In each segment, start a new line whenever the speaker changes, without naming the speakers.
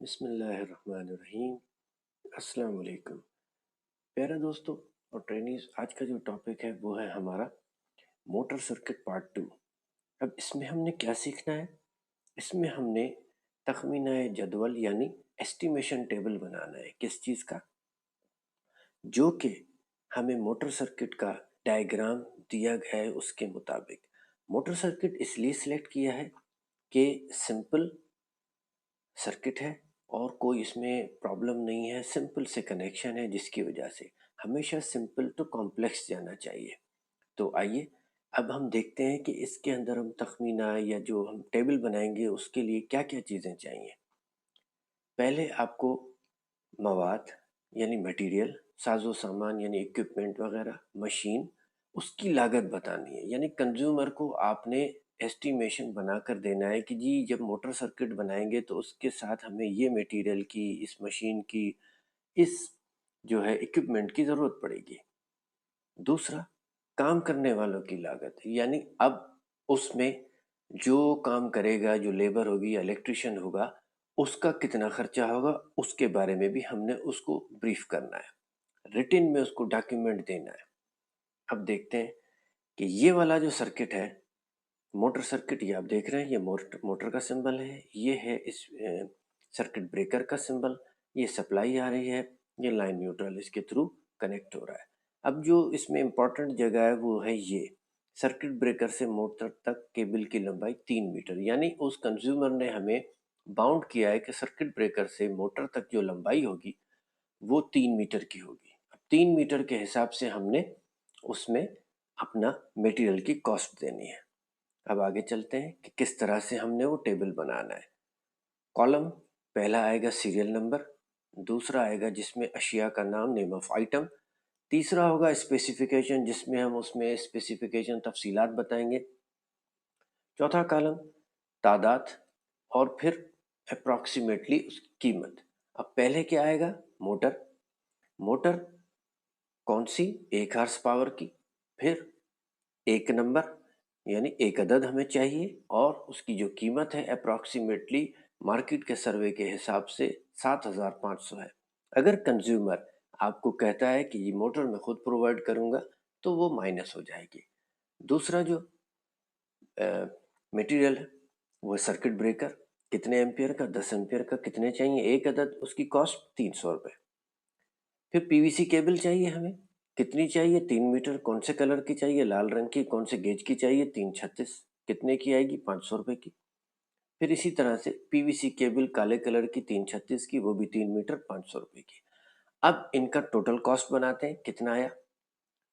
بسم اللہ الرحمن الرحیم۔ السلام علیکم پیارے دوستو اور ٹرینیز، آج کا جو ٹاپک ہے وہ ہے ہمارا موٹر سرکٹ پارٹ 2۔ اب اس میں ہم نے کیا سیکھنا ہے؟ اس میں ہم نے تخمینہ جدول یعنی ایسٹیمیشن ٹیبل بنانا ہے۔ کس چیز کا؟ جو کہ ہمیں موٹر سرکٹ کا ڈائیگرام دیا گیا ہے اس کے مطابق۔ موٹر سرکٹ اس لیے سلیکٹ کیا ہے کہ سمپل سرکٹ ہے اور کوئی اس میں پرابلم نہیں ہے، سمپل سے کنیکشن ہے، جس کی وجہ سے ہمیشہ سمپل تو کمپلیکس جانا چاہیے۔ تو آئیے اب ہم دیکھتے ہیں کہ اس کے اندر ہم تخمینہ یا جو ہم ٹیبل بنائیں گے اس کے لیے کیا کیا چیزیں چاہیے۔ پہلے آپ کو مواد یعنی مٹیریل، ساز و سامان یعنی اکوپمنٹ وغیرہ، مشین، اس کی لاگت بتانی ہے۔ یعنی کنزیومر کو آپ نے ایسٹیمیشن بنا کر دینا ہے کہ جی جب موٹر سرکٹ بنائیں گے تو اس کے ساتھ ہمیں یہ میٹیریل کی، اس مشین کی، اس جو ہے اکوپمنٹ کی ضرورت پڑے گی۔ دوسرا، کام کرنے والوں کی لاگت، یعنی اب اس میں جو کام کرے گا، جو لیبر ہوگی یا الیکٹریشین ہوگا، اس کا کتنا خرچہ ہوگا، اس کے بارے میں بھی ہم نے اس کو بریف کرنا ہے، ریٹن میں اس کو ڈاکیومنٹ دینا ہے۔ اب دیکھتے ہیں کہ یہ والا جو سرکٹ ہے، موٹر سرکٹ، یہ آپ دیکھ رہے ہیں، یہ موٹر کا سمبل ہے، یہ ہے اس سرکٹ بریکر کا سمبل، یہ سپلائی آ رہی ہے، یہ لائن نیوٹرل اس کے تھرو کنیکٹ ہو رہا ہے۔ اب جو اس میں امپورٹنٹ جگہ ہے وہ ہے یہ سرکٹ بریکر سے موٹر تک کیبل کی لمبائی 3 میٹر، یعنی اس کنزیومر نے ہمیں باؤنڈ کیا ہے کہ سرکٹ بریکر سے موٹر تک جو لمبائی ہوگی وہ 3 میٹر کی ہوگی۔ اب 3 میٹر کے حساب سے ہم نے اس میں اپنا میٹیریل کی کاسٹ دینی ہے۔ اب آگے چلتے ہیں کہ کس طرح سے ہم نے وہ ٹیبل بنانا ہے۔ کالم پہلا آئے گا سیریل نمبر، دوسرا آئے گا جس میں اشیاء کا نام، نیم آف آئٹم، تیسرا ہوگا اسپیسیفیکیشن جس میں ہم اس میں اسپیسیفیکیشن تفصیلات بتائیں گے، چوتھا کالم تعداد، اور پھر اپروکسیمیٹلی اس کی قیمت۔ اب پہلے کیا آئے گا؟ موٹر کون سی؟ 1 ہارس پاور کی، پھر ایک نمبر یعنی ایک عدد ہمیں چاہیے، اور اس کی جو قیمت ہے اپروکسیمیٹلی مارکیٹ کے سروے کے حساب سے 7500 ہے۔ اگر کنزیومر آپ کو کہتا ہے کہ یہ موٹر میں خود پرووائڈ کروں گا تو وہ مائنس ہو جائے گی۔ دوسرا جو میٹیریل ہے وہ سرکٹ بریکر، کتنے ایمپیئر کا؟ 10 ایمپیئر کا، کتنے چاہیے؟ ایک عدد، اس کی کاسٹ 300 روپے۔ پھر پی وی سی کیبل چاہیے ہمیں، کتنی چاہیے؟ 3 میٹر، کون سے کلر کی چاہیے؟ لال رنگ کی، کون سے گیج کی چاہیے؟ 336، کتنے کی آئے گی؟ 500 روپے کی۔ پھر اسی طرح سے پی وی سی کیبل کالے کلر کی 336 کی، وہ بھی 3 میٹر، 500 روپے کی۔ اب ان کا ٹوٹل کاسٹ بناتے ہیں، کتنا آیا؟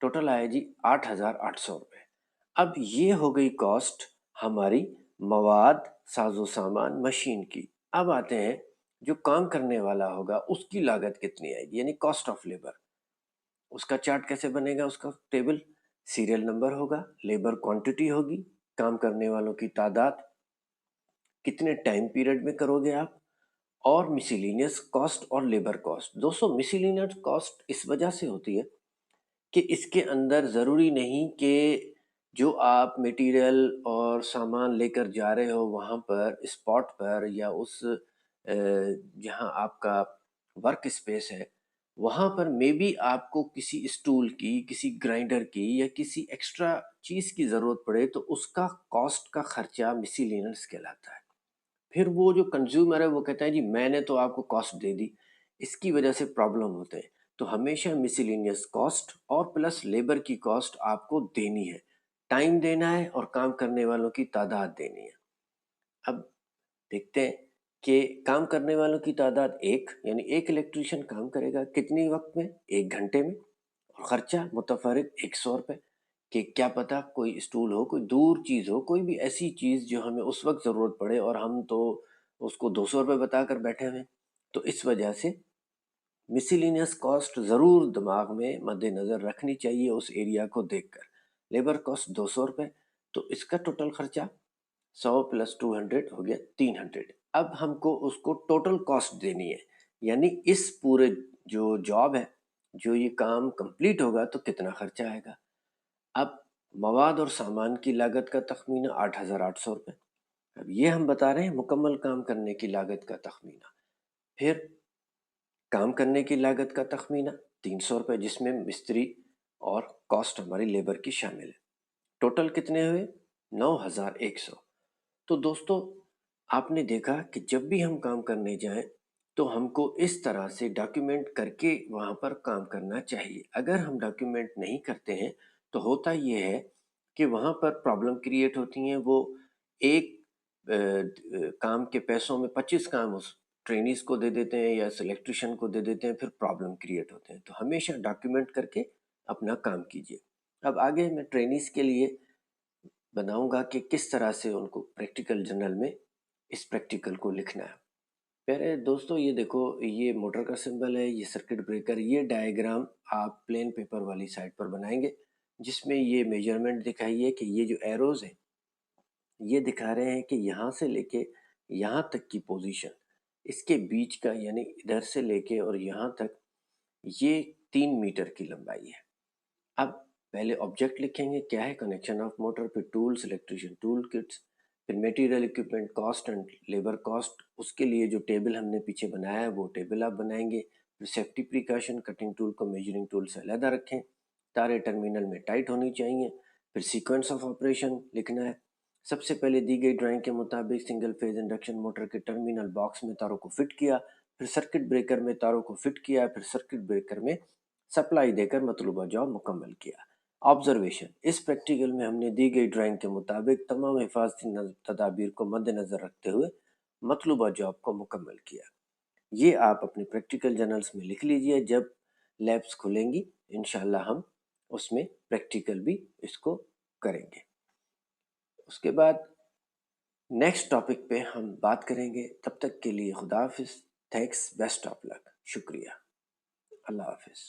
ٹوٹل آیا جی 8800 روپے۔ اب یہ ہو گئی کاسٹ ہماری مواد، ساز و سامان، مشین کی۔ اب آتے ہیں جو کام کرنے والا ہوگا اس کی لاگت کتنی آئے گی، یعنی کاسٹ آف لیبر۔ اس کا چارٹ کیسے بنے گا؟ اس کا ٹیبل سیریل نمبر ہوگا، لیبر کوانٹٹی ہوگی، کام کرنے والوں کی تعداد، کتنے ٹائم پیریڈ میں کرو گے آپ، اور مسیلینیس کاسٹ اور لیبر کاسٹ۔ دوستو مسیلینیس کاسٹ اس وجہ سے ہوتی ہے کہ اس کے اندر ضروری نہیں کہ جو آپ میٹیریل اور سامان لے کر جا رہے ہو وہاں پر اسپاٹ پر، یا اس جہاں آپ کا ورک اسپیس ہے وہاں پر مے بی آپ کو کسی اسٹول کی، کسی گرائنڈر کی یا کسی ایکسٹرا چیز کی ضرورت پڑے تو اس کا کاسٹ کا خرچہ مسیلینیس کہلاتا ہے۔ پھر وہ جو کنزیومر ہے وہ کہتا ہے جی میں نے تو آپ کو کاسٹ دے دی، اس کی وجہ سے پرابلم ہوتے ہیں۔ تو ہمیشہ مسیلینیس کاسٹ اور پلس لیبر کی کاسٹ آپ کو دینی ہے، ٹائم دینا ہے اور کام کرنے والوں کی تعداد دینی ہے۔ اب دیکھتے ہیں کہ کام کرنے والوں کی تعداد ایک، یعنی ایک الیکٹریشین کام کرے گا کتنی وقت میں؟ 1 گھنٹے میں، اور خرچہ متفرق 100 روپے۔ کہ کیا پتہ کوئی اسٹول ہو، کوئی دور چیز ہو، کوئی بھی ایسی چیز جو ہمیں اس وقت ضرورت پڑے اور ہم تو اس کو 200 روپے بتا کر بیٹھے ہوئے، تو اس وجہ سے مسیلینیس کاسٹ ضرور دماغ میں مد نظر رکھنی چاہیے اس ایریا کو دیکھ کر۔ لیبر کاسٹ 200 روپے، تو اس کا ٹوٹل خرچہ 100 + 200 ہو گیا 300۔ اب ہم کو اس کو ٹوٹل کاسٹ دینی ہے، یعنی اس پورے جو جاب ہے، جو یہ کام کمپلیٹ ہوگا تو کتنا خرچہ آئے گا۔ اب مواد اور سامان کی لاگت کا تخمینہ 8800 روپے۔ اب یہ ہم بتا رہے ہیں مکمل کام کرنے کی لاگت کا تخمینہ۔ پھر کام کرنے کی لاگت کا تخمینہ 300 روپے، جس میں مستری اور کاسٹ ہماری لیبر کی شامل ہے۔ ٹوٹل کتنے ہوئے؟ 9100۔ تو دوستو آپ نے دیکھا کہ جب بھی ہم کام کرنے جائیں تو ہم کو اس طرح سے ڈاکیومنٹ کر کے وہاں پر کام کرنا چاہیے۔ اگر ہم ڈاکیومنٹ نہیں کرتے ہیں تو ہوتا یہ ہے کہ وہاں پر پرابلم کریٹ ہوتی ہیں۔ وہ ایک کام کے پیسوں میں 25 کام اس ٹرینیز کو دے دیتے ہیں یا الیکٹریشین کو دے دیتے ہیں، پھر پرابلم کریٹ ہوتے ہیں۔ تو ہمیشہ ڈاکیومنٹ کر کے اپنا کام کیجیے۔ اب آگے میں ٹرینیز کے لیے بناؤں گا کہ کس طرح سے ان کو پریکٹیکل جرنل میں اس پریکٹیکل کو لکھنا ہے۔ پیارے دوستو یہ دیکھو، یہ موٹر کا سمبل ہے، یہ سرکٹ بریکر۔ یہ ڈائیگرام آپ پلین پیپر والی سائٹ پر بنائیں گے، جس میں یہ میجرمنٹ دکھائیے کہ یہ جو ایروز ہیں یہ دکھا رہے ہیں کہ یہاں سے لے کے یہاں تک کی پوزیشن، اس کے بیچ کا یعنی ادھر سے لے کے اور یہاں تک یہ 3 میٹر کی لمبائی ہے۔ اب پہلے آبجیکٹ لکھیں گے، کیا ہے کنیکشن آف موٹر، پھر ٹولز، الیکٹریشین ٹول کٹس، پھر material equipment cost and labour cost. اس کے لیے جو ٹیبل ہم نے پیچھے بنایا ہے وہ ٹیبل آپ بنائیں گے۔ پھر سیفٹی پریکاشن، کٹنگ ٹول کو میجرنگ ٹول سے علیحدہ رکھیں، تاریں ٹرمینل میں ٹائٹ ہونی چاہیے۔ پھر سیکوینس آف آپریشن لکھنا ہے۔ سب سے پہلے دی گئی ڈرائنگ کے مطابق سنگل فیز انڈکشن موٹر کے ٹرمینل باکس میں تاروں کو فٹ کیا، پھر سرکٹ بریکر میں تاروں کو فٹ کیا، پھر سرکٹ بریکر میں سپلائی دے کر مطلوبہ جاب مکمل کیا۔ آبزرویشن: اس پریکٹیکل میں ہم نے دی گئی ڈرائنگ کے مطابق تمام حفاظتی تدابیر کو مد نظر رکھتے ہوئے مطلوبہ جاب کو مکمل کیا۔ یہ آپ اپنے پریکٹیکل جرنلز میں لکھ لیجئے۔ جب لیبس کھلیں گی انشاءاللہ ہم اس میں پریکٹیکل بھی اس کو کریں گے۔ اس کے بعد نیکسٹ ٹاپک پہ ہم بات کریں گے۔ تب تک کے لیے خدا حافظ۔ تھینکس، بیسٹ آف لک، شکریہ، اللہ حافظ۔